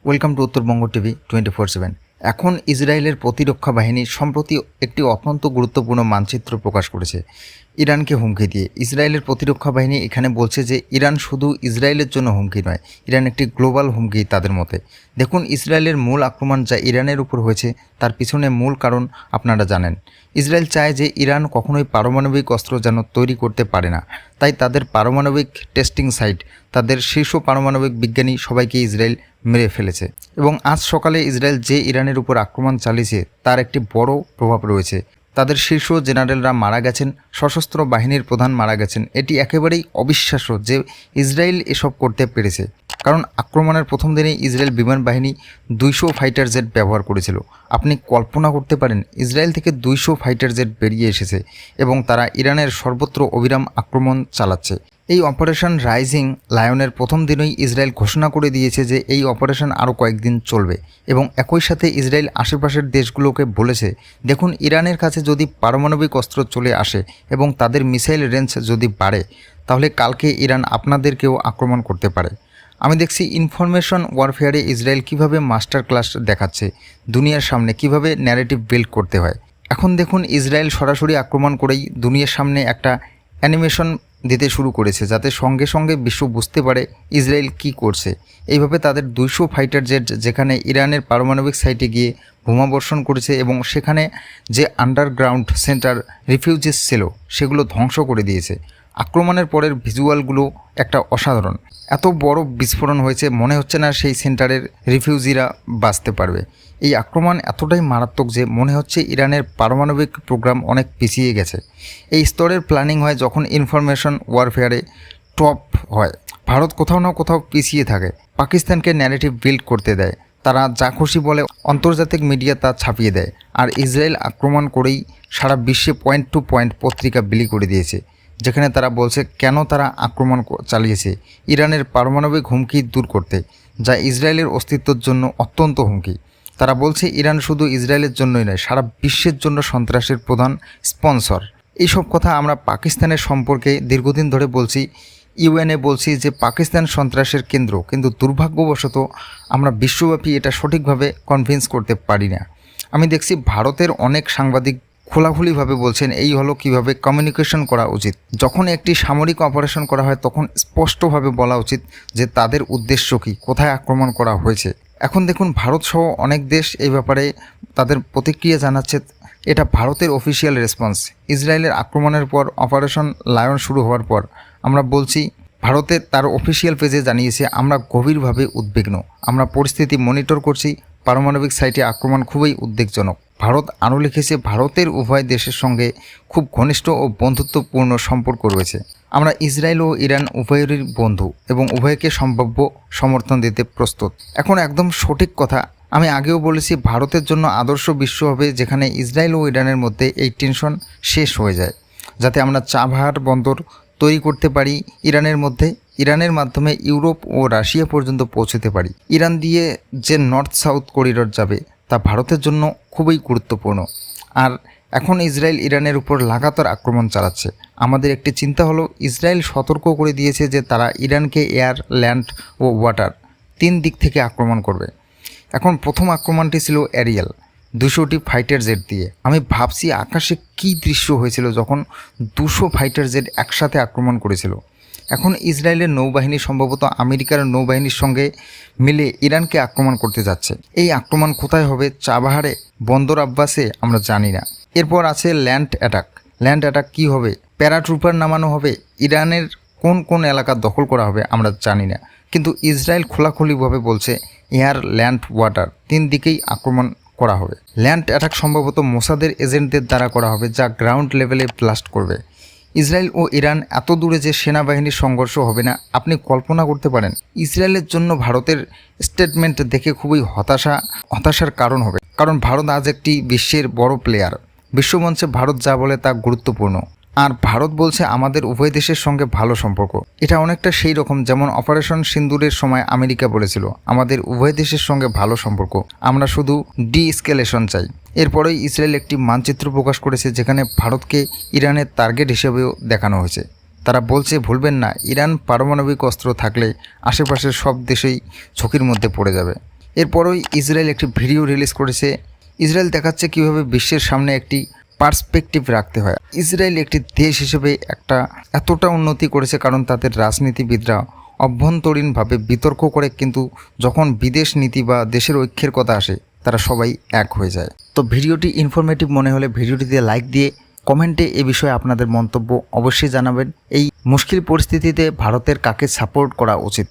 Welcome to Uttarbanga TV 24/7। এখন ইসরায়েলের প্রতিরক্ষা বাহিনী সম্প্রতি একটি অত্যন্ত গুরুত্বপূর্ণ মানচিত্র প্রকাশ করেছে ইরানকে হুমকি দিয়ে। ইসরায়েলের প্রতিরক্ষা বাহিনী এখানে বলছে যে ইরান শুধু ইসরায়েলের জন্য হুমকি নয়, ইরান একটি গ্লোবাল হুমকি তাদের মতে। দেখুন, ইসরায়েলের মূল আক্রমণ যা ইরানের উপর হয়েছে তার পিছনে মূল কারণ আপনারা জানেন। ইসরায়েল চায় যে ইরান কখনোই পারমাণবিক অস্ত্র যেন তৈরি করতে পারে না, তাই তাদের পারমাণবিক টেস্টিং সাইট, তাদের শীর্ষ পারমাণবিক বিজ্ঞানী সবাইকে ইসরায়েল মেরে ফেলেছে। এবং আজ সকালে ইসরায়েল যে ইরানের উপর আক্রমণ চালিয়েছে তার একটি বড় প্রভাব রয়েছে। তাদের শীর্ষ জেনারেলরা মারা গেছেন, সশস্ত্র বাহিনীর প্রধান মারা গেছেন। এটি একেবারেই অবিশ্বাস্য যে ইসরায়েল এসব করতে পেরেছে, কারণ আক্রমণের প্রথম দিনেই ইসরায়েল বিমান বাহিনী 200 ফাইটার জেট ব্যবহার করেছিল। আপনি কল্পনা করতে পারেন ইসরায়েল থেকে 200 ফাইটার জেট বেরিয়ে এসেছে এবং তারা ইরানের সর্বত্র অবিরাম আক্রমণ চালাচ্ছে। এই অপারেশন রাইজিং লায়নের প্রথম দিনই ইসরায়েল ঘোষণা করে দিয়েছে যে এই অপারেশন আরও কয়েকদিন চলবে এবং একই সাথে ইসরায়েল আশেপাশের দেশগুলোকে বলেছে, দেখুন, ইরানের কাছে যদি পারমাণবিক অস্ত্র চলে আসে এবং তাদের মিসাইল রেঞ্জ যদি বাড়ে, তাহলে কালকে ইরান আপনাদেরকেও আক্রমণ করতে পারে। আমি দেখছি ইনফরমেশন ওয়ারফেয়ারে ইসরায়েল কিভাবে মাস্টার ক্লাস দেখাচ্ছে দুনিয়ার সামনে, কিভাবে ন্যারেটিভ বিল্ড করতে হয়। এখন দেখুন, ইসরায়েল সরাসরি আক্রমণ করেই দুনিয়ার সামনে একটা অ্যানিমেশন দিতে শুরু করেছে, যাতে সঙ্গে সঙ্গে বিশ্ব বুঝতে পারে ইসরায়েল কি করছে। এইভাবে তাদের 200 ফাইটার জেট যেখানে ইরানের পারমাণবিক সাইটে গিয়ে বোমাবর্ষণ করেছে এবং সেখানে যে আন্ডারগ্রাউন্ড সেন্টার রিফিউজিস ছিল সেগুলো ধ্বংস করে দিয়েছে। আক্রমণের পরের ভিজুয়ালগুলো একটা অসাধারণ। এত বড় বিস্ফোরণ হয়েছে, মনে হচ্ছে না সেই সেন্টারের রিফিউজিরা বাঁচতে পারবে। এই আক্রমণ এতটাই মারাত্মক যে মনে হচ্ছে ইরানের পারমাণবিক প্রোগ্রাম অনেক পিছিয়ে গেছে। এই স্তরের প্ল্যানিং হয় যখন ইনফরমেশন ওয়ারফেয়ারে টপ হয়। ভারত কোথাও না কোথাও পিছিয়ে থাকে, পাকিস্তানকে ন্যারেটিভ বিল্ড করতে দেয়, তারা যা খুশি বলে আন্তর্জাতিক মিডিয়া তা ছাপিয়ে দেয়। আর ইসরায়েল আক্রমণ করেই সারা বিশ্বে পয়েন্ট টু পয়েন্ট পত্রিকা বিলি করে দিয়েছে, যেখানে তারা বলছে কেন তারা আক্রমণ চালিয়েছে ইরানের পারমাণবিক হুমকি দূর করতে, যা ইসরায়েলের অস্তিত্বের জন্য অত্যন্ত হুমকি। তারা বলছে ইরান শুধু ইসরায়েলের জন্যই নয়, সারা বিশ্বের জন্য সন্ত্রাসের প্রধান স্পন্সর। এইসব কথা আমরা পাকিস্তানের সম্পর্কে দীর্ঘদিন ধরে বলছি, ইউএনএ বলছি যে পাকিস্তান সন্ত্রাসের কেন্দ্র, কিন্তু দুর্ভাগ্যবশত আমরা বিশ্বব্যাপী এটা সঠিকভাবে কনভিন্স করতে পারি না। আমি দেখছি ভারতের অনেক সাংবাদিক খোলাখুলিভাবে বলছেন এই হলো কিভাবে কমিউনিকেশন করা উচিত। যখন একটি সামরিক অপারেশন করা হয় তখন স্পষ্টভাবে বলা উচিত যে তাদের উদ্দেশ্য কী, কোথায় আক্রমণ করা হয়েছে। এখন দেখুন, ভারত সহ অনেক দেশ এই ব্যাপারে তাদের প্রতিক্রিয়া জানাচ্ছে। এটা ভারতের অফিসিয়াল রেসপন্স। ইসরায়েলের আক্রমণের পর অপারেশন লায়ন শুরু হওয়ার পর আমরা বলছি, ভারতে তার অফিসিয়াল পেজে জানিয়েছে, আমরা গভীরভাবে উদ্বিগ্ন, আমরা পরিস্থিতি মনিটর করছি, পারমাণবিক সাইটে আক্রমণ খুবই উদ্বেগজনক। ভারত আরও লিখেছে, ভারতের উভয় দেশের সঙ্গে খুব ঘনিষ্ঠ ও বন্ধুত্বপূর্ণ সম্পর্ক রয়েছে। আমরা ইসরায়েল ও ইরান উভয়েরই বন্ধু এবং উভয়কে সম্ভাব্য সমর্থন দিতে প্রস্তুত। এখন একদম সঠিক কথা, আমি আগেও বলেছি, ভারতের জন্য আদর্শ বিশ্ব হবে যেখানে ইসরায়েল ও ইরানের মধ্যে এই টেনশন শেষ হয়ে যায়, যাতে আমরা চাবাহার বন্দর তৈরি করতে পারি ইরানের মধ্যে, ইরানের মাধ্যমে ইউরোপ ও রাশিয়া পর্যন্ত পৌঁছতে পারি। ইরান দিয়ে যে নর্থ সাউথ করিডর যাবে তা ভারতের জন্য খুবই গুরুত্বপূর্ণ। আর এখন ইসরায়েল ইরানের উপর লাগাতার আক্রমণ চালাচ্ছে। আমাদের একটি চিন্তা হলো, ইসরায়েল সতর্ক করে দিয়েছে যে তারা ইরানকে এয়ার, ল্যান্ড ও ওয়াটার 3 দিক থেকে আক্রমণ করবে। এখন প্রথম আক্রমণটি ছিল এরিয়াল, 200টি ফাইটার জেট দিয়ে। আমি ভাবছি আকাশে কী দৃশ্য হয়েছিল যখন 200 ফাইটার জেট একসাথে আক্রমণ করেছিল। এখন ইসরায়েলের নৌবাহিনী সম্ভবত আমেরিকার নৌবাহিনীর সঙ্গে মিলে ইরানকে আক্রমণ করতে যাচ্ছে। এই আক্রমণ কোথায় হবে, চাবাহারে, বন্দর আব্বাসে, আমরা জানি না। এরপর আছে ল্যান্ড অ্যাটাক। ল্যান্ড অ্যাটাক কী হবে, প্যারাট্রুপার নামানো হবে, ইরানের কোন কোন এলাকা দখল করা হবে আমরা জানি না, কিন্তু ইসরায়েল খোলাখুলিভাবে বলছে এয়ার, ল্যান্ড, ওয়াটার 3 দিকেই আক্রমণ করা হবে। ল্যান্ড অ্যাটাক সম্ভবত মোসাদের এজেন্টদের দ্বারা করা হবে, যা গ্রাউন্ড লেভেলে ব্লাস্ট করবে। ইসরায়েল ও ইরান এত দূরে যে সেনাবাহিনীর সংঘর্ষ হবে না, আপনি কল্পনা করতে পারেন। ইসরায়েলের জন্য ভারতের স্টেটমেন্ট দেখে খুবই হতাশার কারণ হবে, কারণ ভারত আজ একটি বিশ্বের বড় প্লেয়ার। বিশ্বমঞ্চে ভারত যা বলে তা গুরুত্বপূর্ণ। আর ভারত বলছে আমাদের উভয় দেশের সঙ্গে ভালো সম্পর্ক। এটা অনেকটা সেই রকম যেমন অপারেশন সিন্দুরের সময় আমেরিকা বলেছিল আমাদের উভয় দেশের সঙ্গে ভালো সম্পর্ক, আমরা শুধু ডি-এসকেলেশন চাই। এরপরেই ইসরায়েল একটি মানচিত্র প্রকাশ করেছে যেখানে ভারতকে ইরানের টার্গেট হিসেবেও দেখানো হয়েছে। তারা বলছে, ভুলবেন না, ইরান পারমাণবিক অস্ত্র থাকলে আশেপাশের সব দেশেই ঝুঁকির মধ্যে পড়ে যাবে। এরপরই ইসরায়েল একটি ভিডিও রিলিজ করেছে। ইসরায়েল দেখাচ্ছে কীভাবে বিশ্বের সামনে একটি পার্সপেক্টিভ রাখতে হয়। ইসরায়েল একটি দেশ হিসেবে এতটা উন্নতি করেছে কারণ তাদের রাজনীতিবিদরা অভ্যন্তরীণভাবে বিতর্ক করে, কিন্তু যখন বিদেশ নীতি বা দেশের ঐক্যের কথা আসে তারা সবাই এক হয়ে যায়। তো ভিডিওটি ইনফরমেটিভ মনে হলে ভিডিওটিতে লাইক দিয়ে কমেন্টে এ বিষয়ে আপনাদের মন্তব্য অবশ্যই জানাবেন। এই মুশকিল পরিস্থিতিতে ভারতের কাকে সাপোর্ট করা উচিত